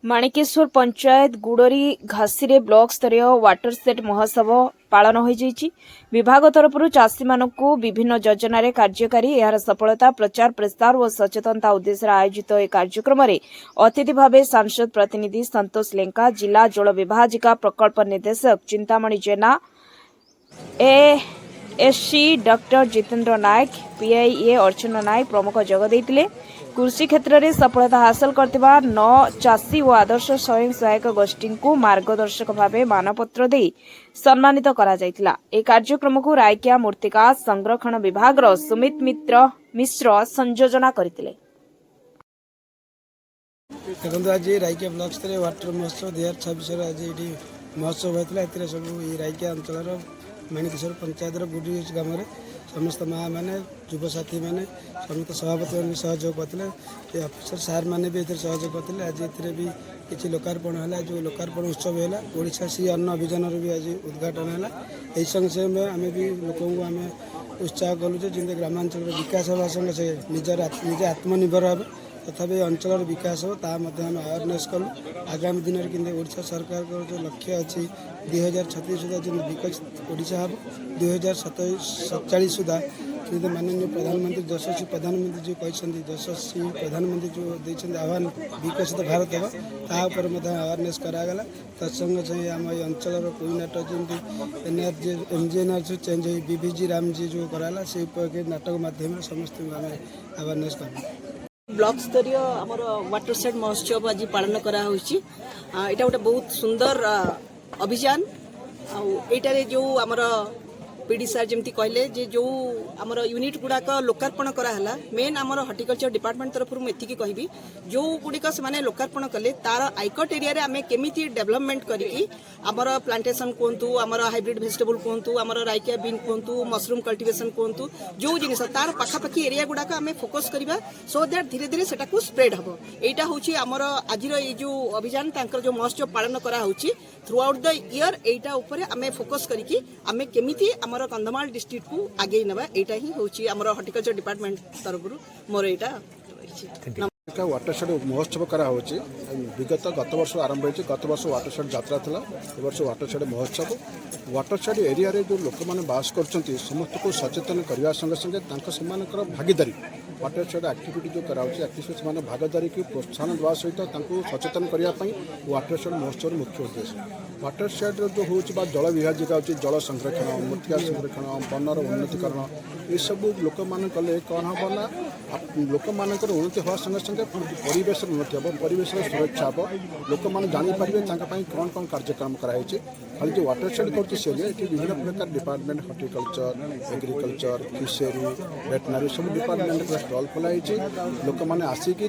माणिकेश्वर पंचायत गुड़री घासी block स्तरीय water set महोत्सव पालन हो विभाग तरफ चाषी मानक विभिन्न योजन कार्यकारी यार सफलता प्रचार प्रसार और सचेतनता उद्देश्य आयोजित एक कार्यक्रम में अतिथि भाव सांसद प्रतिनिधि संतोष लेंका, जिला जल विभाजिका प्रकल्प निर्देशक चिंतामणि जेना, एएससी डॉक्टर जितेंद्र नायक, पीआईए अर्चना नायक प्रमुख जोगदे। कृषि क्षेत्र में सफलता हासिल करथिबा 9 चाषी और आदर्श स्वयं सहायक गोष्ठी को मार्गदर्शक भाव मानपत्र दे सम्मानित करा जायतिला। ए कार्यक्रम को रायकिया मूर्तिका संरक्षण विभाग सुमित मिश्र संयोजना करथिले। देखो आज रायकिया ब्लॉक स्तरीय वाटर महोत्सव 2026 आज ये महोत्सव होता है। सब रायकिया अंचल माणिकेश्वर पंचायत गुडी ग्राम समस्त माँ मैंने युव साथी मैंने समस्त सभापति मैंने सहयोग करते, अफिसर सार मैंने भी सहयोग करते। आज ये भी किसी लोकार्पण है, जो लोकार्पण उत्सव है ओडिशा सी अन्न अभियान भी आज उद्घाटन है। यही संगे संगे आम भी लोक आम उत्साह कलु जमी ग्रामांचल विकास होगा संगे से निजे आत्मनिर्भर हे तथा अंचल विकास हो अवेयरनेस कलु। आगामी दिन में ओडिशा सरकार जो लक्ष्य अच्छी 2036 सुधा जो विकसित ओडिशा हम 2047 सुधा माननीय प्रधानमंत्री यशस्वी प्रधानमंत्री जो कहते यशस्वी प्रधानमंत्री जो देते आह्वान विकसित भारत होगा तापर अवेयरनेस करागला। तत्संग से आम अंचल कोई नाटक जमी एनआरजी एमजीएनआर चेंज हो बीबीजी रामजी जो कराला से नाटक माध्यम समस्त आम अवेयरनेस कर ब्लॉक स्तरीय आमर वाटर सेट महोत्सव आज पालन करा यहाँ गोटे बहुत सुंदर अभियान आईटारे जो आमर पीडी सार जमी कहले जो आमर यूनिट गुड़ाक लोकार्पण कराला मेन आमर हॉर्टिकल्चर डिपार्टमेंट तरफ मुझे कहबी जो गुड़िक से लोकार्पण कले तार आइकट एरिया आम केमी डेवलपमेंट करी आमर प्लांटेशन कहतु आमर हाइब्रिड भेजिटेबल कहतु आमर राइकिया बीन कहतु मशरूम कल्टिवेशन कहतु जो जिनिस तार पाखापाखि एरिया गुड़ाक आम फोकस करवा सो दैट धीरे धीरे सेटा को स्प्रेड हम। यहाँ हूँ आमर आज जो अभियान जो महोत्सव पालन करा थ्रू आउट द ईयर एटा ऊपर आम फोकस करी आम केमी आमर कंधमाल डिस्ट्रिक्ट को आगे नवा एटा ही होची आमर हॉर्टिकल्चर डिपार्टमेंट तरफ मोर एटा वाटर शेड महोत्सव करा विगत गत वर्ष आरंभ हो गत वर्ष वाटर शेड यात्रा था ए वर्ष वाटर शेड महोत्सव वाटर शेड एरिया रे जो लोक मैंने बास कर समस्त को सचेतन करने संगे संगे से भागीदारी वाटर शेड एक्टिविटी जो कराऊँच एक्टिविटी से भागीदारी की प्रोत्साहन देवा सहित सचेतन करने वाटर शेड महोत्सव मुख्य उद्देश्य वाटर शेड जो हूँ जल विभाजिका होची जल संरक्षण मृत्तिका संरक्षण वनर उन्नतीकरण ये सब लोक मान कले कौन हम ना लोक मान उन्नति हवा संगे संगे परिवेश उन्नति हम परिवेश सुरक्षा हम लोक मैंने जापारे कौन कौन कार्यक्रम कराई खाली जो वाटर शेड कर विभिन्न प्रकार department horticulture agriculture fishery veterinary सब डिपार्टमेंट स्टल खोलाई लोक मैंने आसिकी